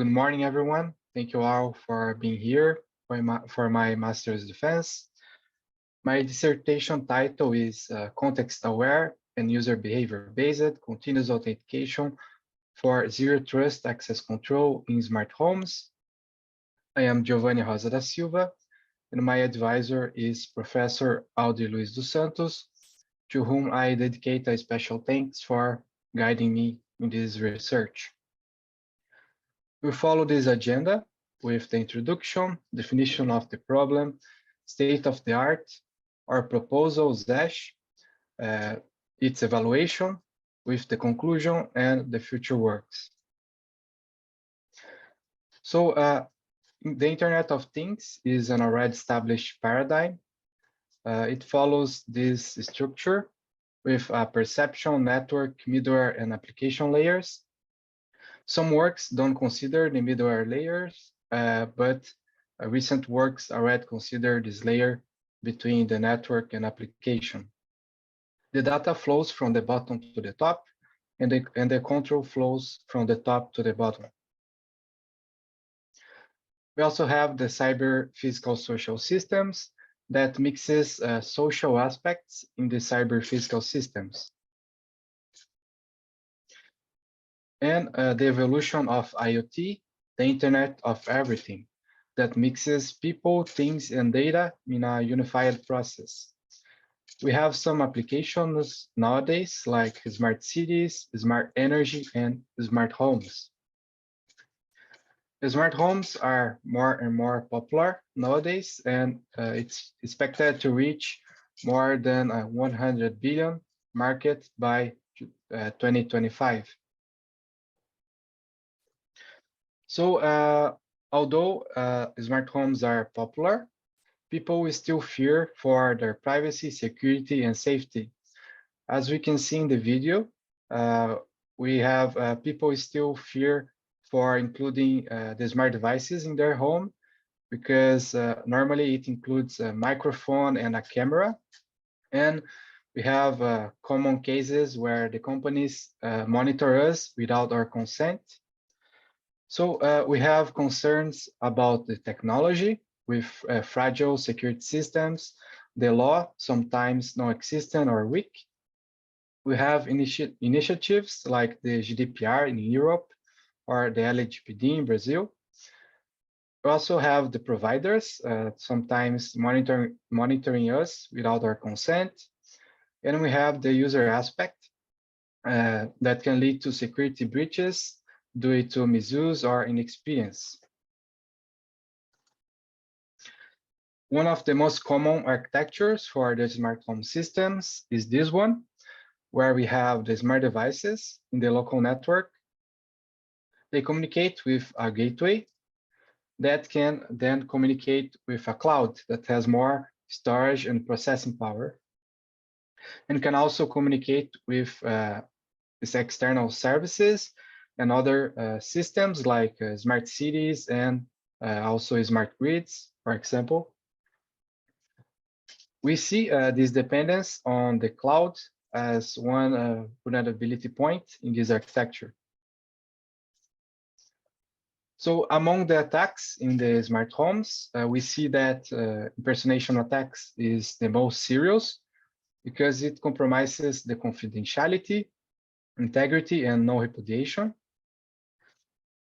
Good morning, everyone. Thank you all for being here for my master's defense. My dissertation title is Context-Aware and User Behavior-Based Continuous Authentication for Zero Trust Access Control in Smart Homes. I am Giovanni Rosa da Silva, and my advisor is Professor Aldir Luiz dos Santos, to whom I dedicate a special thanks for guiding me in this research. We follow this agenda with the introduction, definition of the problem, state of the art, our proposal, ZESH, its evaluation, with the conclusion and the future works. So the Internet of Things is an already established paradigm. It follows this structure with a perception, network, middleware, and application layers. Some works don't consider the middleware layers, but recent works already consider this layer between the network and application. The data flows from the bottom to the top, and the control flows from the top to the bottom. We also have the cyber physical social systems that mixes social aspects in the cyber physical systems. And the evolution of IoT, the Internet of Everything, that mixes people, things, and data in a unified process. We have some applications nowadays like smart cities, smart energy, and smart homes. The smart homes are more and more popular nowadays, and it's expected to reach more than a 100 billion market by 2025. So although smart homes are popular, people will still fear for their privacy, security, and safety. As we can see in the video, we have people still fear for including the smart devices in their home because normally it includes a microphone and a camera. And we have common cases where the companies monitor us without our consent. So we have concerns about the technology with fragile security systems, the law sometimes non-existent or weak. We have initiatives like the GDPR in Europe or the LGPD in Brazil. We also have the providers sometimes monitoring us without our consent. And we have the user aspect that can lead to security breaches due to misuse or inexperience. One of the most common architectures for the smart home systems is this one, where we have the smart devices in the local network. They communicate with a gateway that can then communicate with a cloud that has more storage and processing power, and can also communicate with these external services and other systems like smart cities and also smart grids, for example. We see this dependence on the cloud as one vulnerability point in this architecture. So among the attacks in the smart homes, we see that impersonation attacks is the most serious because it compromises the confidentiality, integrity, and non-repudiation.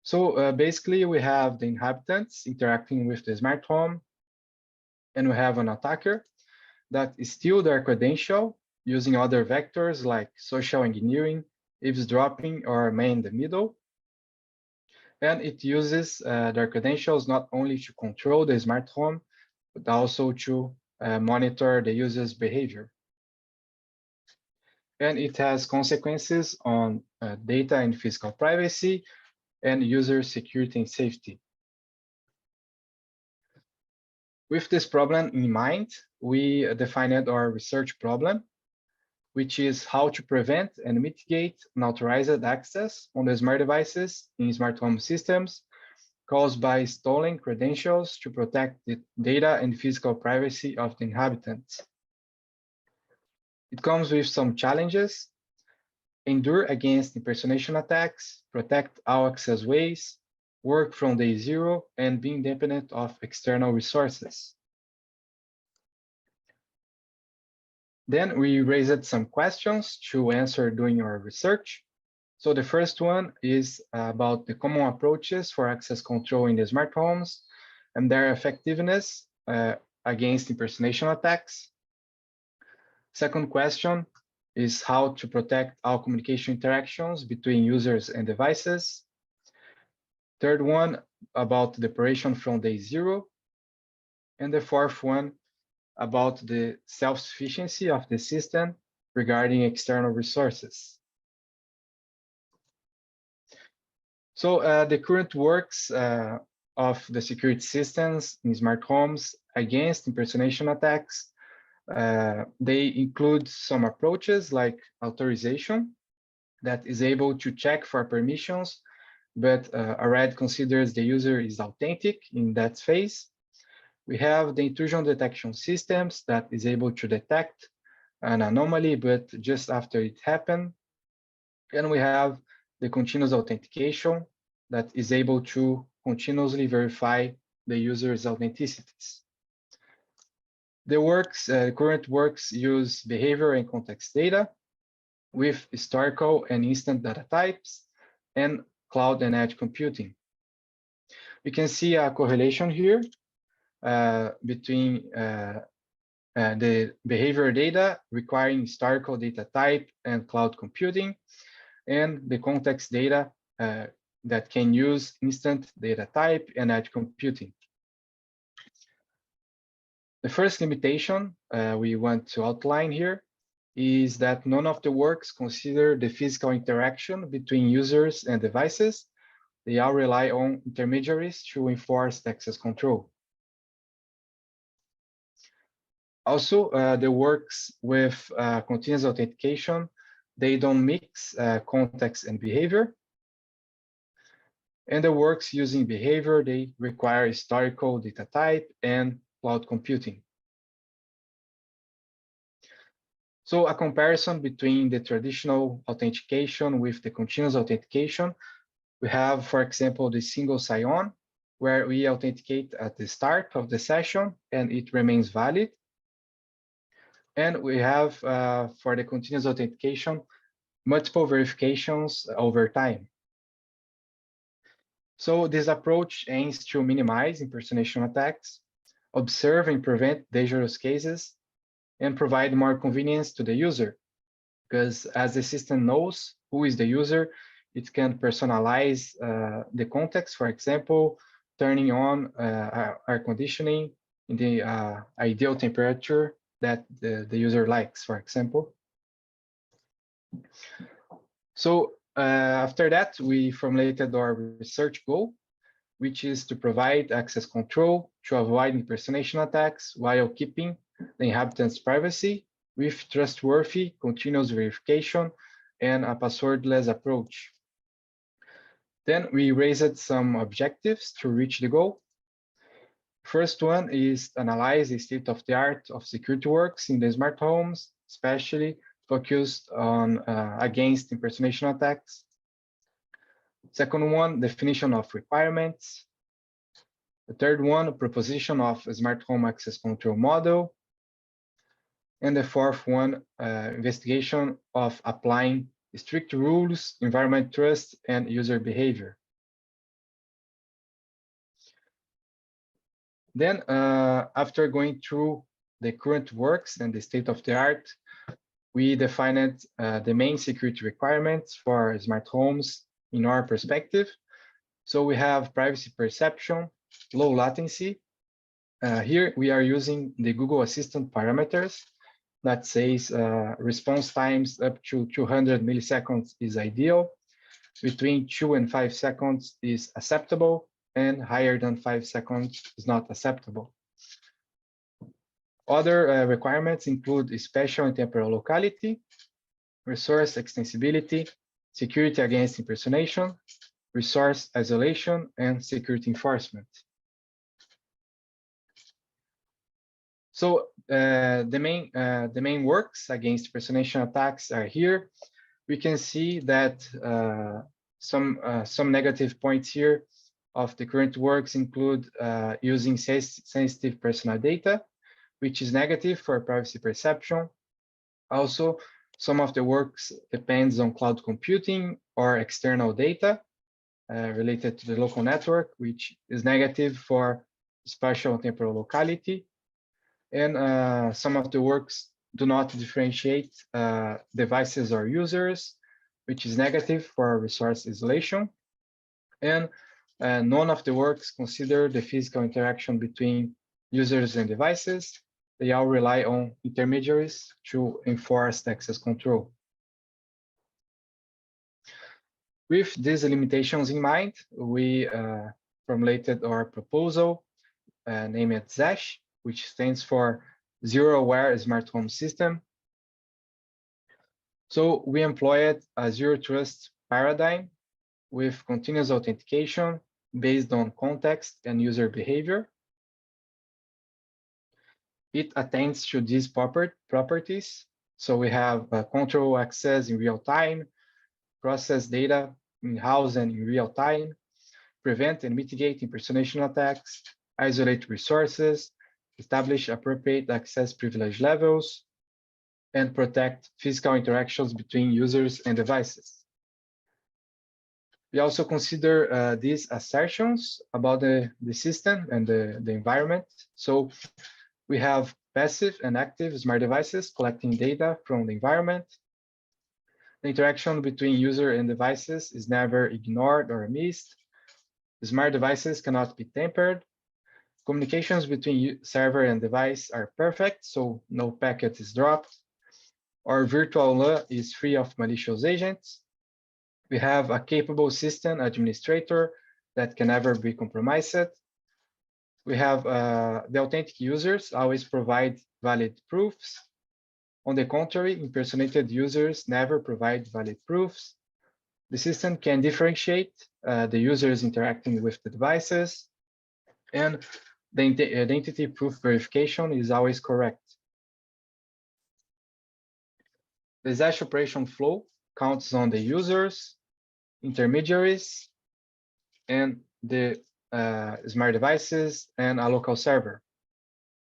So basically, we have the inhabitants interacting with the smart home, and we have an attacker that steals their credential using other vectors like social engineering, eavesdropping, or man in the middle. And it uses their credentials not only to control the smart home, but also to monitor the user's behavior. And it has consequences on data and physical privacy and user security and safety. With this problem in mind, we defined our research problem, which is how to prevent and mitigate unauthorized access on the smart devices in smart home systems caused by stolen credentials to protect the data and physical privacy of the inhabitants. It comes with some challenges: endure against impersonation attacks, protect all access ways, work from day zero, and be independent of external resources. Then we raised some questions to answer during our research. So the first one is about the common approaches for access control in the smart homes and their effectiveness against impersonation attacks. Second question is how to protect all communication interactions between users and devices. Third one, about the operation from day zero. And the fourth one, about the self-sufficiency of the system regarding external resources. So the current works of the security systems in smart homes against impersonation attacks, they include some approaches like authorization that is able to check for permissions, but already considers the user is authentic in that phase. We have the intrusion detection systems that is able to detect an anomaly, but just after it happened. And we have the continuous authentication that is able to continuously verify the user's authenticities. The current works use behavior and context data with historical and instant data types and cloud and edge computing. We can see a correlation here between the behavior data requiring historical data type and cloud computing, and the context data that can use instant data type and edge computing. The first limitation we want to outline here is that none of the works consider the physical interaction between users and devices. They all rely on intermediaries to enforce access control. Also, the works with continuous authentication, they don't mix context and behavior. And the works using behavior, they require historical data type and cloud computing. So a comparison between the traditional authentication with the continuous authentication, we have, for example, the single sign-on, where we authenticate at the start of the session and it remains valid. And we have, for the continuous authentication, multiple verifications over time. So this approach aims to minimize impersonation attacks, observe and prevent dangerous cases, and provide more convenience to the user. Because as the system knows who is the user, it can personalize the context, for example, turning on air conditioning in the ideal temperature that the user likes, for example. So after that, we formulated our research goal, which is to provide access control to avoid impersonation attacks while keeping the inhabitants' privacy with trustworthy continuous verification and a passwordless approach. Then we raised some objectives to reach the goal. First one is analyze the state of the art of security works in the smart homes, especially focused on against impersonation attacks. Second one, definition of requirements. The third one, proposition of a smart home access control model. And the fourth one, investigation of applying strict rules, environment trust, and user behavior. Then, after going through the current works and the state of the art, we defined the main security requirements for smart homes in our perspective. So we have privacy perception, low latency. Here we are using the Google Assistant parameters that says response times up to 200 milliseconds is ideal, between 2 and 5 seconds is acceptable, and higher than 5 seconds is not acceptable. Other requirements include spatial and temporal locality, resource extensibility, security against impersonation, resource isolation, and security enforcement. So the main works against impersonation attacks are here. We can see that some negative points here of the current works include using sensitive personal data, which is negative for privacy perception. Also, some of the works depends on cloud computing or external data related to the local network, which is negative for spatial and temporal locality. And some of the works do not differentiate devices or users, which is negative for resource isolation. And none of the works consider the physical interaction between users and devices. They all rely on intermediaries to enforce access control. With these limitations in mind, we formulated our proposal, named ZASH, which stands for Zero Aware Smart Home System. So we employed a zero trust paradigm with continuous authentication based on context and user behavior. It attains to these properties. So we have control access in real time, process data in-house and in real time, prevent and mitigate impersonation attacks, isolate resources, establish appropriate access privilege levels, and protect physical interactions between users and devices. We also consider these assertions about the system and the environment. So we have passive and active smart devices collecting data from the environment. The interaction between user and devices is never ignored or missed. The smart devices cannot be tampered. Communications between server and device are perfect, so no packet is dropped. Our virtual LAN is free of malicious agents. We have a capable system administrator that can never be compromised. We have the authentic users always provide valid proofs. On the contrary, impersonated users never provide valid proofs. The system can differentiate the users interacting with the devices, and the identity proof verification is always correct. The ZASH operation flow counts on the users, intermediaries, and the smart devices and a local server.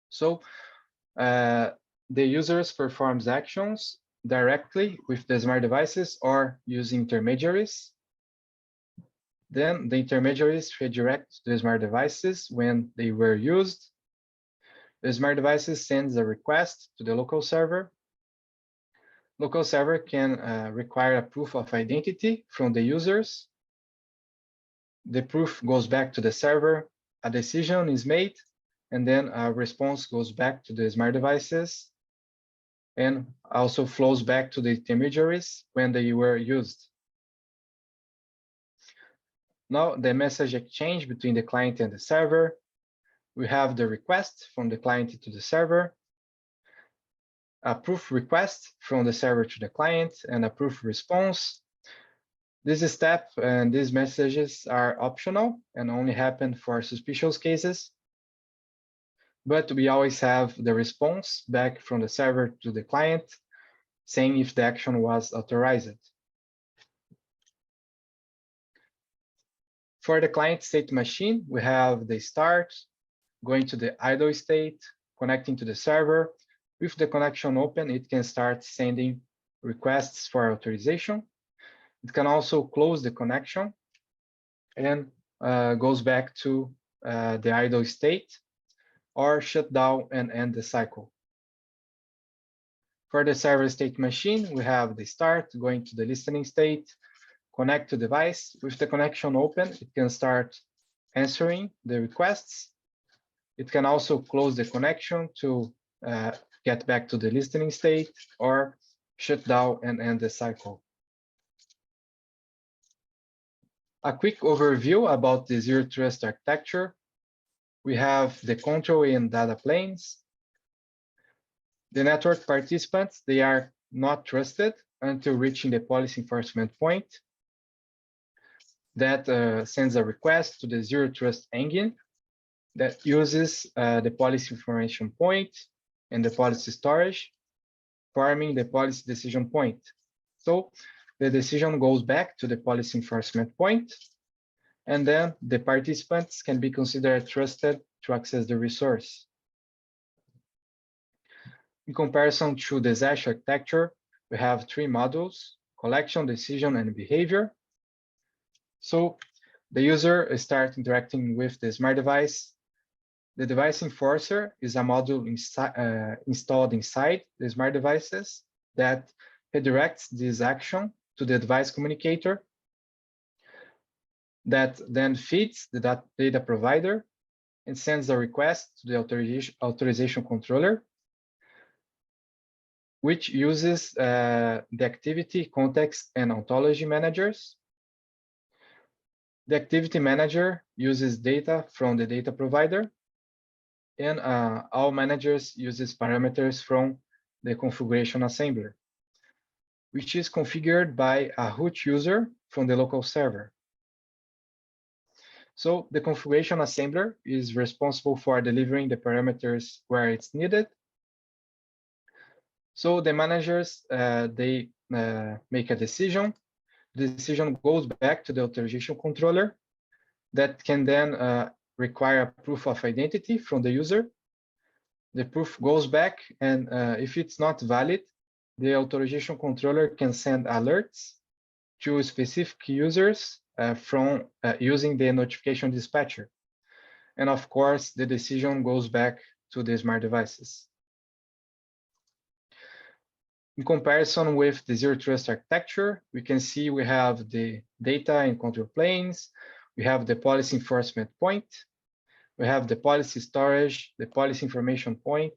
So the users performs actions directly with the smart devices or using intermediaries. Then the intermediaries redirect the smart devices when they were used. The smart devices sends a request to the local server. Local server can require a proof of identity from the users. The proof goes back to the server, a decision is made, and then a response goes back to the smart devices and also flows back to the intermediaries when they were used. Now, the message exchange between the client and the server. We have the request from the client to the server, a proof request from the server to the client, and a proof response. This step and these messages are optional and only happen for suspicious cases. But we always have the response back from the server to the client saying if the action was authorized. For the client state machine, we have the start, going to the idle state, connecting to the server. With the connection open, it can start sending requests for authorization. It can also close the connection and goes back to the idle state or shut down and end the cycle. For the server state machine, we have the start going to the listening state, connect to device. With the connection open, it can start answering the requests. It can also close the connection to get back to the listening state or shut down and end the cycle. A quick overview about the zero trust architecture. We have the control and data planes. The network participants, they are not trusted until reaching the policy enforcement point. That sends a request to the zero trust engine that uses the policy information point and the policy storage, forming the policy decision point. So the decision goes back to the policy enforcement point. And then the participants can be considered trusted to access the resource. In comparison to the ZASH architecture, we have three modules: collection, decision, and behavior. So the user starts interacting with the smart device. The device enforcer is a module installed inside the smart devices that redirects this action to the device communicator that then feeds the data provider and sends a request to the authorization controller, which uses the activity, context, and ontology managers. The activity manager uses data from the data provider, and all managers uses parameters from the configuration assembler, which is configured by a root user from the local server. So the configuration assembler is responsible for delivering the parameters where it's needed. So the managers, they make a decision. The decision goes back to the authorization controller that can then require a proof of identity from the user. The proof goes back, and if it's not valid, the authorization controller can send alerts to specific users from using the notification dispatcher. And of course, the decision goes back to the smart devices. In comparison with the zero trust architecture, we can see we have the data and control planes, we have the policy enforcement point, we have the policy storage, the policy information point,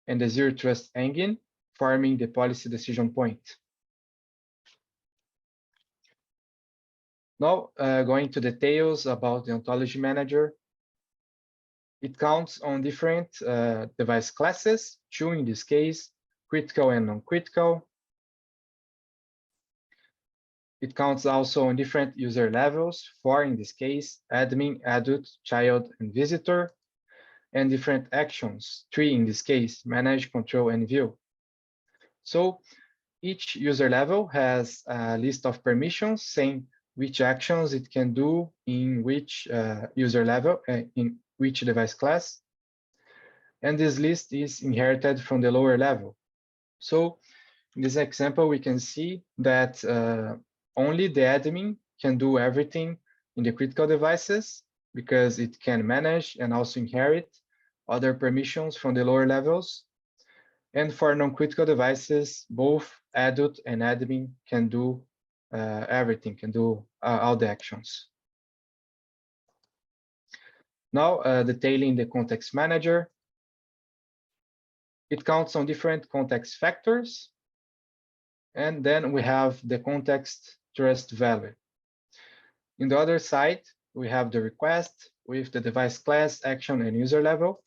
and the zero trust engine forming the policy decision point. Now, going to details about the ontology manager. It counts on different device classes, two in this case, critical and non-critical. It counts also on different user levels, four in this case, admin, adult, child, and visitor, and different actions, three in this case, manage, control, and view. So each user level has a list of permissions saying which actions it can do in which user level, in which device class. And this list is inherited from the lower level. So in this example, we can see that only the admin can do everything in the critical devices because it can manage and also inherit other permissions from the lower levels. And for non-critical devices, both adult and admin can do everything, can do all the actions. Now, detailing the context manager. It counts on different context factors. And then we have the context trust value. In the other side, we have the request with the device class, action, and user level.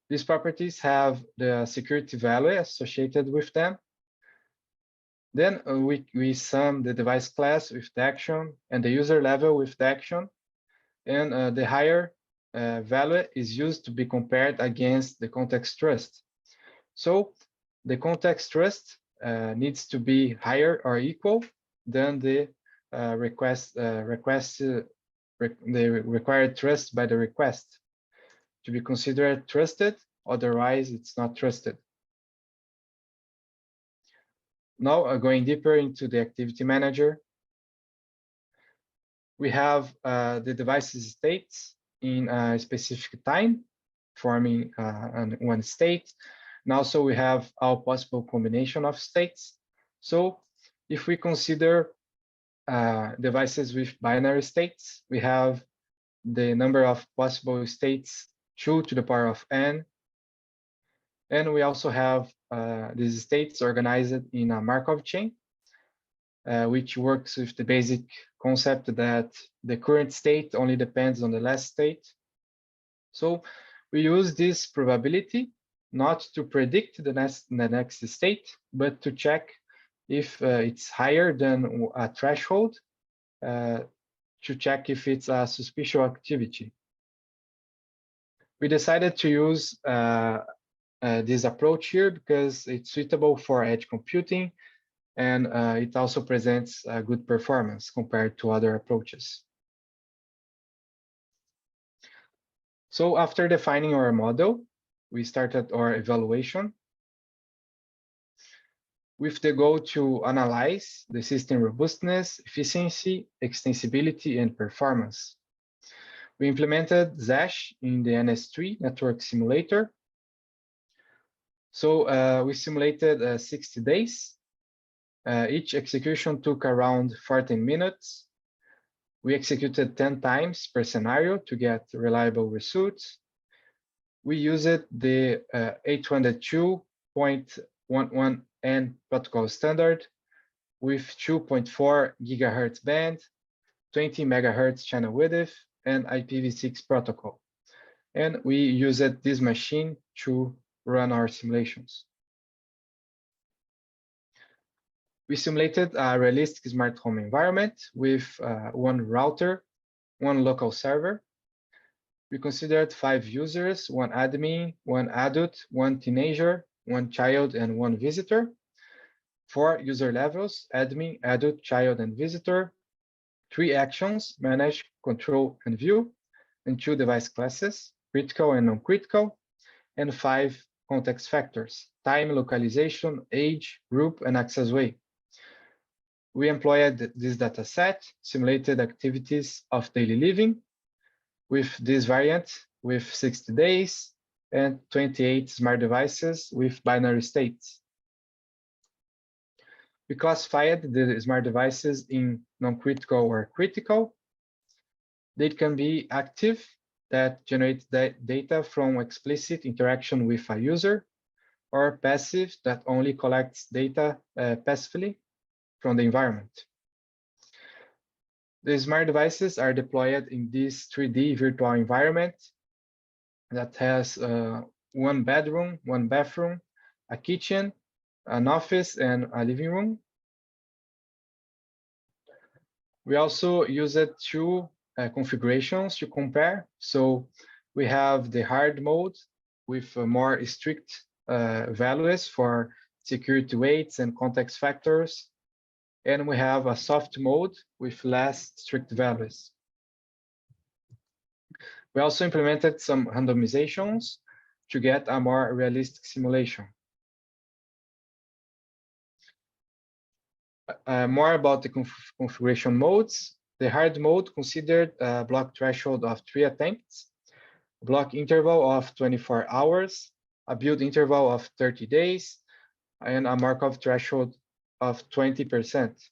These properties have the security value associated with them. Then we sum the device class with the action and the user level with the action. And the higher value is used to be compared against the context trust. So the context trust needs to be higher or equal than the the required trust by the request to be considered trusted. Otherwise, it's not trusted. Now, going deeper into the activity manager, we have the device's states in a specific time, forming one state. And also we have all possible combination of states. So if we consider devices with binary states, we have the number of possible states 2 to the power of n. And we also have these states organized in a Markov chain, which works with the basic concept that the current state only depends on the last state. So we use this probability not to predict the next state, but to check if it's higher than a threshold to check if it's a suspicious activity. We decided to use this approach here because it's suitable for edge computing, and it also presents a good performance compared to other approaches. So after defining our model, we started our evaluation with the goal to analyze the system robustness, efficiency, extensibility, and performance. We implemented ZASH in the NS3 network simulator. So we simulated 60 days. Each execution took around 14 minutes. We executed 10 times per scenario to get reliable results. We used the 802.11n protocol standard with 2.4 gigahertz band, 20 megahertz channel width, and IPv6 protocol. And we used this machine to run our simulations. We simulated a realistic smart home environment with one router, one local server. We considered 5 users, one admin, one adult, one teenager, one child, and one visitor. 4 user levels, admin, adult, child, and visitor. 3 actions, manage, control, and view. And 2 device classes, critical and non-critical. And 5 context factors, time, localization, age, group, and access way. We employed this data set, simulated activities of daily living with this variant with 60 days and 28 smart devices with binary states. We classified the smart devices in non-critical or critical. They can be active, that generate data from explicit interaction with a user, or passive, that only collects data passively from the environment. The smart devices are deployed in this 3D virtual environment that has one bedroom, one bathroom, a kitchen, an office, and a living room. We also used 2 configurations to compare. So we have the hard mode with more strict values for security weights and context factors. And we have a soft mode with less strict values. We also implemented some randomizations to get a more realistic simulation. More about the configuration modes. The hard mode considered a block threshold of 3 attempts, a block interval of 24 hours, a build interval of 30 days, and a Markov threshold of 20%.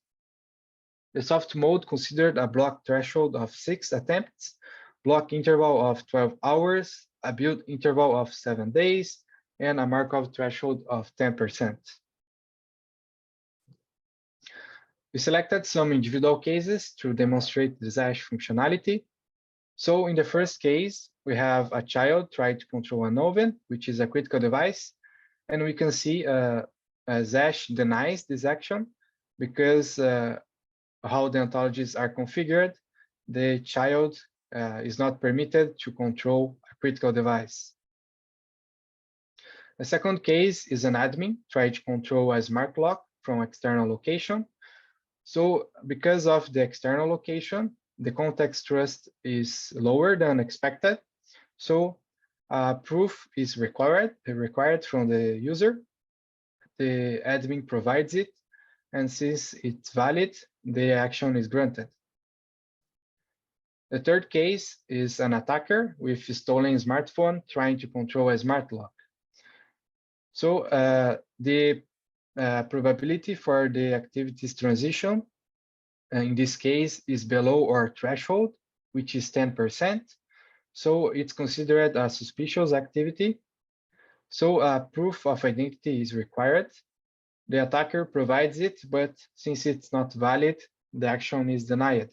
The soft mode considered a block threshold of 6 attempts, block interval of 12 hours, a build interval of 7 days, and a Markov threshold of 10%. We selected some individual cases to demonstrate the ZASH functionality. So in the first case, we have a child trying to control an oven, which is a critical device. And we can see ZASH denies this action because how the ontologies are configured, the child is not permitted to control a critical device. The second case is an admin trying to control a smart lock from external location. So because of the external location, the context trust is lower than expected. So proof is required from the user. The admin provides it, and since it's valid, the action is granted. The third case is an attacker with a stolen smartphone trying to control a smart lock. So the probability for the activities transition in this case is below our threshold, which is 10%. So it's considered a suspicious activity. So proof of identity is required. The attacker provides it, but since it's not valid, the action is denied.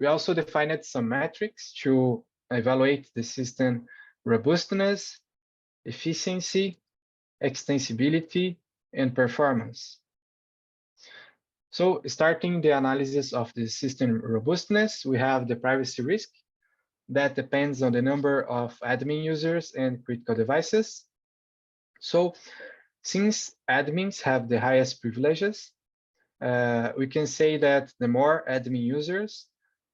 We also defined some metrics to evaluate the system robustness, efficiency, extensibility, and performance. So starting the analysis of the system robustness, we have the privacy risk that depends on the number of admin users and critical devices. So since admins have the highest privileges, we can say that the more admin users,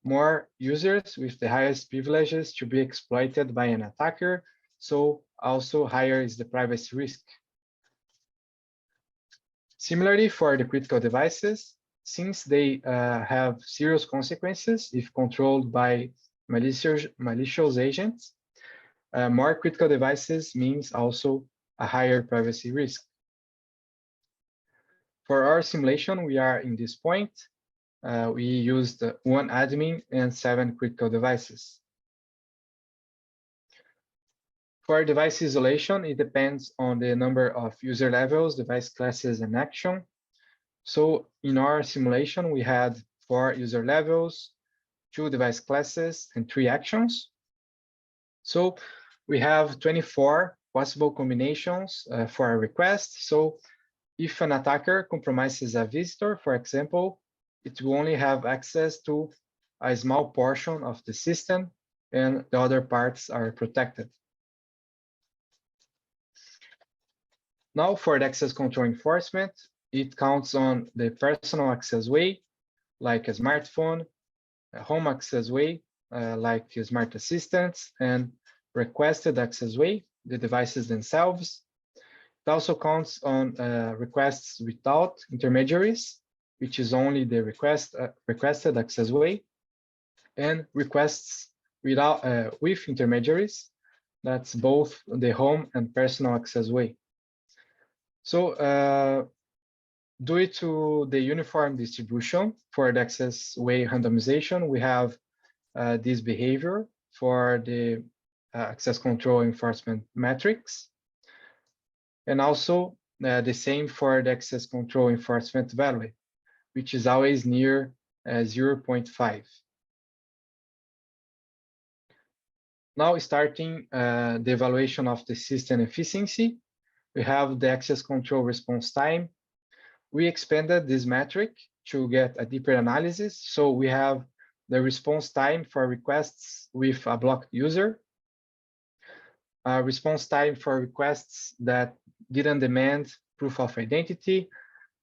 more users with the highest privileges to be exploited by an attacker, so also higher is the privacy risk. Similarly, for the critical devices, since they have serious consequences if controlled by malicious agents, more critical devices means also a higher privacy risk. For our simulation, we are in this point. We used one admin and 7 critical devices. For device isolation, it depends on the number of user levels, device classes, and action. So in our simulation, we had 4 user levels, 2 device classes, and 3 actions. So we have 24 possible combinations for a request. So if an attacker compromises a visitor, for example, it will only have access to a small portion of the system, and the other parts are protected. Now, for the access control enforcement, it counts on the personal access way, like a smartphone, a home access way, like smart assistants, and requested access way, the devices themselves. It also counts on requests without intermediaries, which is only the requested access way, and requests with intermediaries, that's both the home and personal access way. So due to the uniform distribution for the access way randomization, we have this behavior for the access control enforcement metrics. And also the same for the access control enforcement value, which is always near 0.5. Now starting the evaluation of the system efficiency, we have the access control response time. We expanded this metric to get a deeper analysis. So we have the response time for requests with a blocked user, response time for requests that didn't demand proof of identity,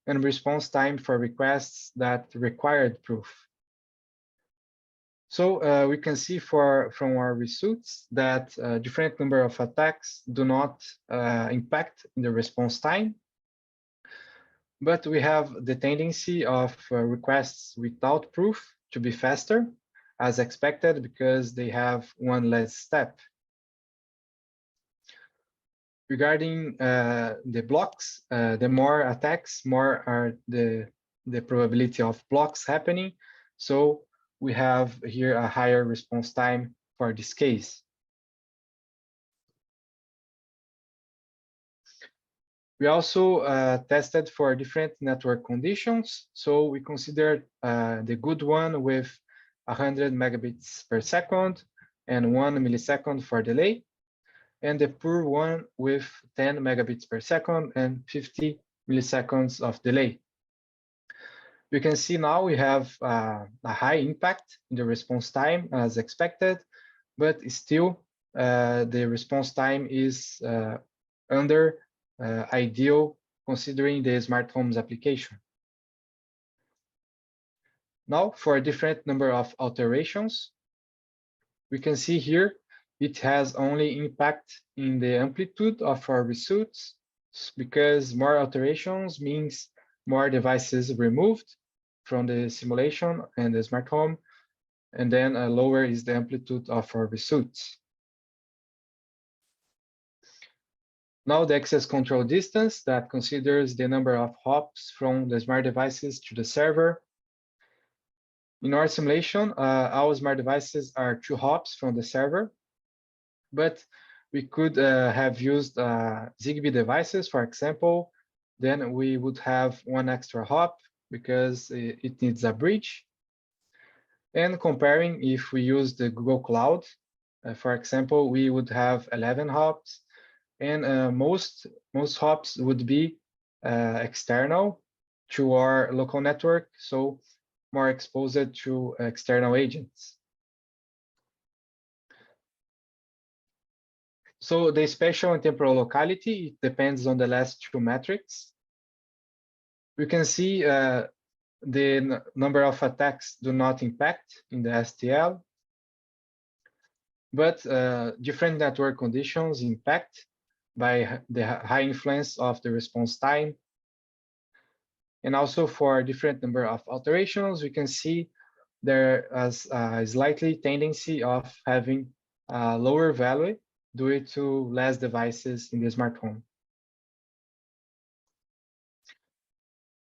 and response time for requests that required proof. So we can see from our results that a different number of attacks do not impact the response time. But we have the tendency of requests without proof to be faster, as expected, because they have one less step. Regarding the blocks, the more attacks, more are the probability of blocks happening. So we have here a higher response time for this case. We also tested for different network conditions. So we considered the good one with 100 megabits per second and 1 millisecond for delay, and the poor one with 10 megabits per second and 50 milliseconds of delay. You can see now we have a high impact in the response time as expected, but still the response time is under ideal considering the smart homes application. Now for a different number of alterations, we can see here it has only impact in the amplitude of our results, because more alterations means more devices removed from the simulation and the smart home, and then lower is the amplitude of our results. Now the access control distance that considers the number of hops from the smart devices to the server. In our simulation, our smart devices are 2 hops from the server, but we could have used Zigbee devices, for example. Then we would have 1 extra hop because it needs a bridge. And comparing, if we use the Google Cloud, for example, we would have 11 hops, and most hops would be external to our local network, so more exposed to external agents. So the spatial and temporal locality, it depends on the last 2 metrics. We can see the number of attacks do not impact in the STL, but different network conditions impact by the high influence of the response time. And also for different number of alterations, we can see there is a slightly tendency of having a lower value due to less devices in the smart home.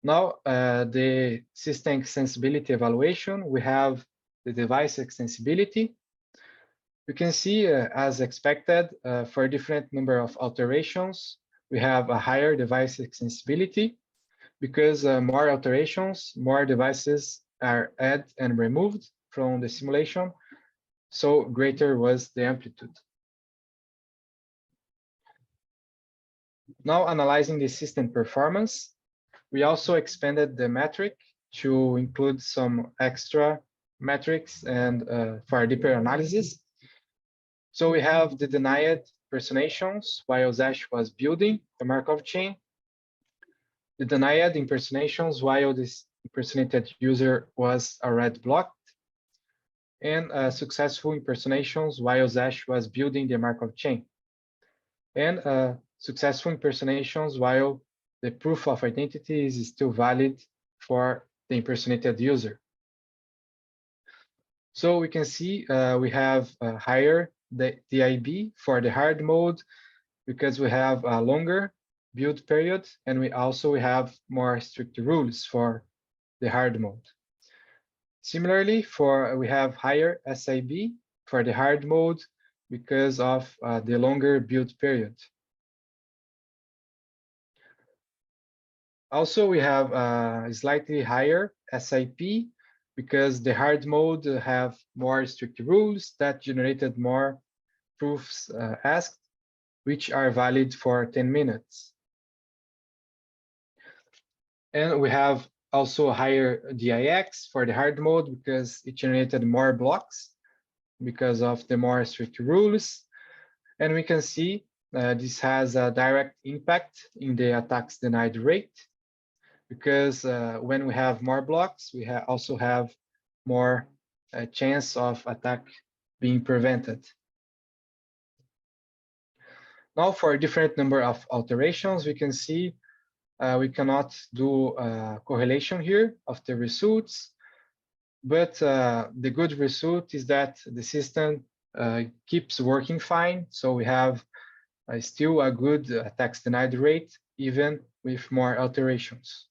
Now, the system extensibility evaluation, we have the device extensibility. You can see, as expected, for a different number of alterations, we have a higher device extensibility because more alterations, more devices are added and removed from the simulation, so greater was the amplitude. Now, analyzing the system performance, we also expanded the metric to include some extra metrics and for a deeper analysis. So we have the denied impersonations while Zash was building the Markov chain, the denied impersonations while this impersonated user was already blocked, and successful impersonations while Zash was building the Markov chain, and successful impersonations while the proof of identity is still valid for the impersonated user. So we can see we have a higher DIB for the hard mode because we have a longer build period, and we also have more strict rules for the hard mode. Similarly, we have higher SIB for the hard mode because of the longer build period. Also, we have a slightly higher SIP because the hard mode have more strict rules that generated more proofs asked, which are valid for 10 minutes. And we have also a higher DIX for the hard mode because it generated more blocks because of the more strict rules. And we can see this has a direct impact in the attacks denied rate because when we have more blocks, we also have more chance of attack being prevented. Now, for a different number of alterations, we can see we cannot do a correlation here of the results, but the good result is that the system keeps working fine. So we have still a good attacks denied rate, even with more alterations.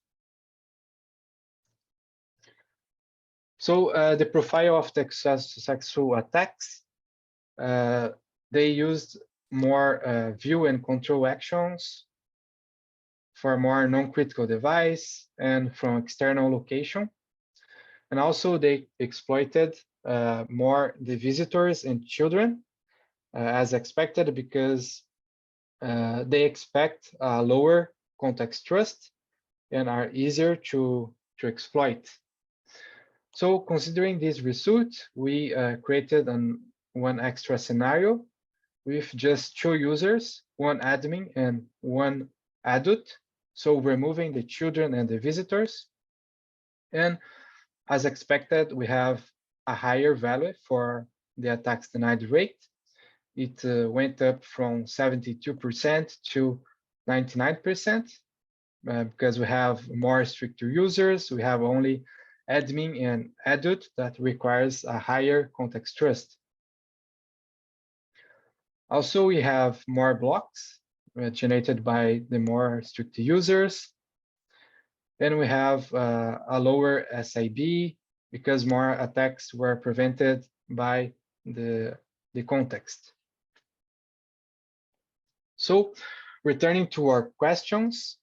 So the profile of the successful attacks, they used more view and control actions for more non-critical device and from external location. And also they exploited more the visitors and children as expected because they expect lower context trust and are easier to exploit. So considering this result, we created one extra scenario with just 2 users, 1 admin and 1 adult. So removing the children and the visitors. And as expected, we have a higher value for the attacks denied rate. It went up from 72% to 99% because we have more stricter users. We have only admin and adult that requires a higher context trust. Also, we have more blocks generated by the more strict users. Then we have a lower SIB because more attacks were prevented by the context. So returning to our questions,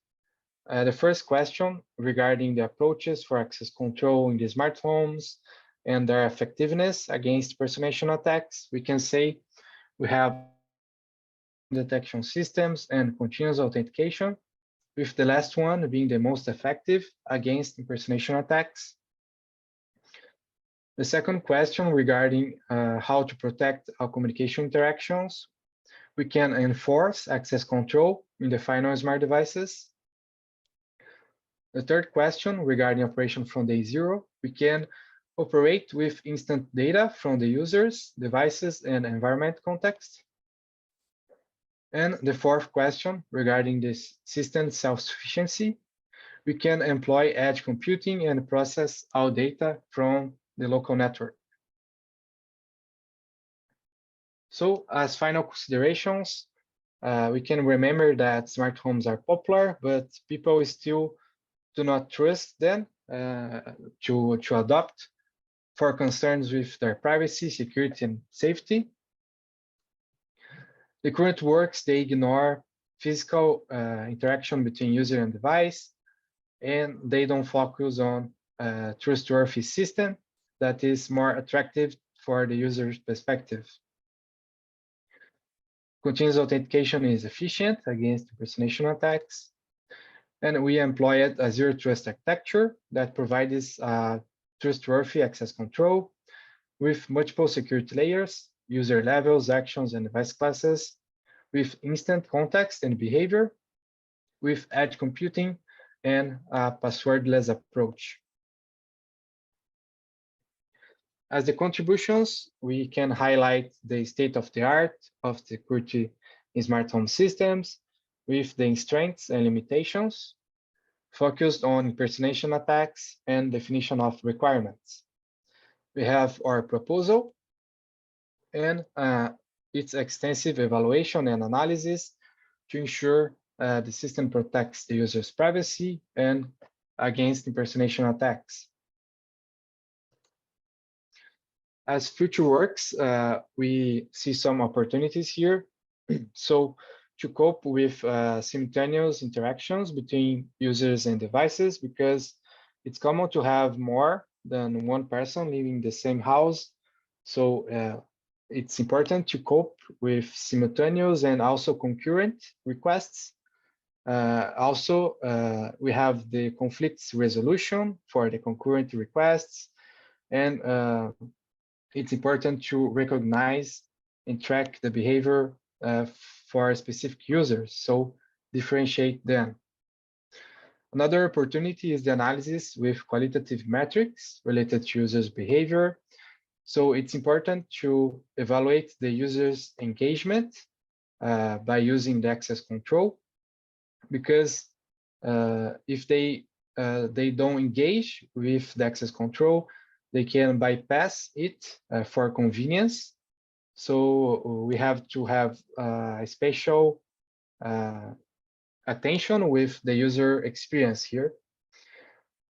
the first question regarding the approaches for access control in the smart homes and their effectiveness against impersonation attacks, we can say we have detection systems and continuous authentication, with the last one being the most effective against impersonation attacks. The second question regarding how to protect our communication interactions, we can enforce access control in the final smart devices. The third question regarding operation from day zero, we can operate with instant data from the users, devices, and environment context. And the fourth question regarding this system self-sufficiency, we can employ edge computing and process all data from the local network. So as final considerations, we can remember that smart homes are popular, but people still do not trust them to adopt for concerns with their privacy, security, and safety. The current works, they ignore physical interaction between user and device, and they don't focus on a trustworthy system that is more attractive for the user's perspective. Continuous authentication is efficient against impersonation attacks, and we employed a zero trust architecture that provides trustworthy access control with multiple security layers, user levels, actions, and device classes, with instant context and behavior, with edge computing, and a passwordless approach. As the contributions, we can highlight the state of the art of security in smart home systems with the strengths and limitations, focused on impersonation attacks and definition of requirements. We have our proposal and its extensive evaluation and analysis to ensure the system protects the user's privacy and against impersonation attacks. As future works, we see some opportunities here. So to cope with simultaneous interactions between users and devices, because it's common to have more than one person living in the same house. So it's important to cope with simultaneous and also concurrent requests. We have the conflicts resolution for the concurrent requests, and it's important to recognize and track the behavior for specific users, so differentiate them. Another opportunity is the analysis with qualitative metrics related to users' behavior. So it's important to evaluate the user's engagement by using the access control, because if they don't engage with the access control, they can bypass it for convenience. So we have to have a special attention with the user experience here.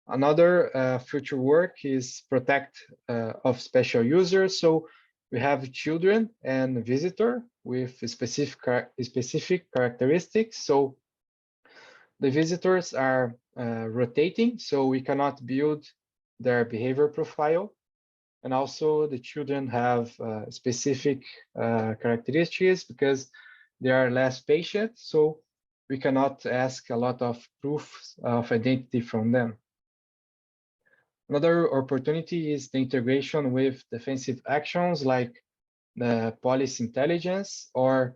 Another future work is protect of special users. So we have children and visitor with specific characteristics. So the visitors are rotating, so we cannot build their behavior profile. And also the children have specific characteristics because they are less patient, so we cannot ask a lot of proofs of identity from them. Another opportunity is the integration with defensive actions like the policy intelligence or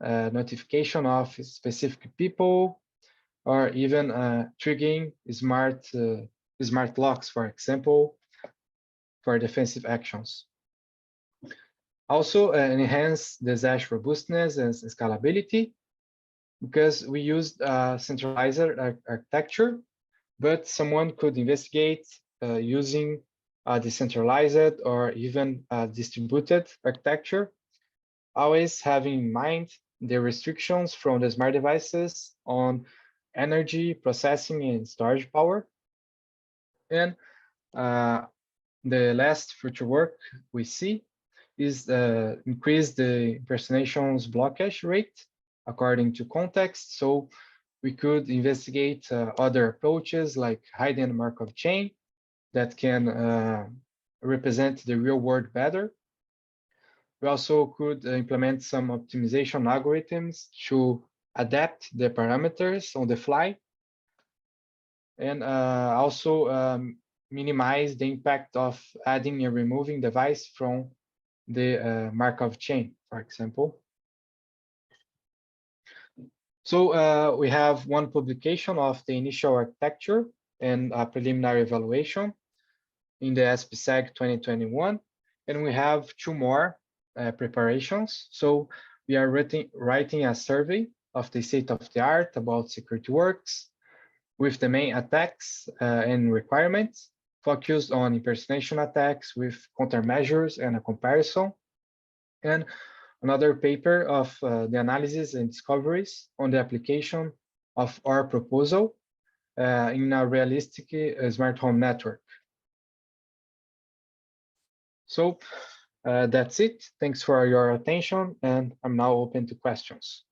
notification of specific people, or even triggering smart locks, for example, for defensive actions. Also, enhance disaster robustness and scalability, because we used centralized architecture, but someone could investigate using decentralized or even distributed architecture, always having in mind the restrictions from the smart devices on energy, processing, and storage power. And the last future work we see is increase the impersonations blockage rate according to context. So we could investigate other approaches like hidden Markov chain that can represent the real world better. We also could implement some optimization algorithms to adapt the parameters on the fly, and also minimize the impact of adding and removing device from the Markov chain, for example. So we have one publication of the initial architecture and a preliminary evaluation in the SPSEG 2021. And we have two more preparations. So we are writing a survey of the state of the art about security works with the main attacks and requirements focused on impersonation attacks with countermeasures and a comparison. And another paper of the analysis and discoveries on the application of our proposal in a realistic smart home network. So that's it. Thanks for your attention, and I'm now open to questions.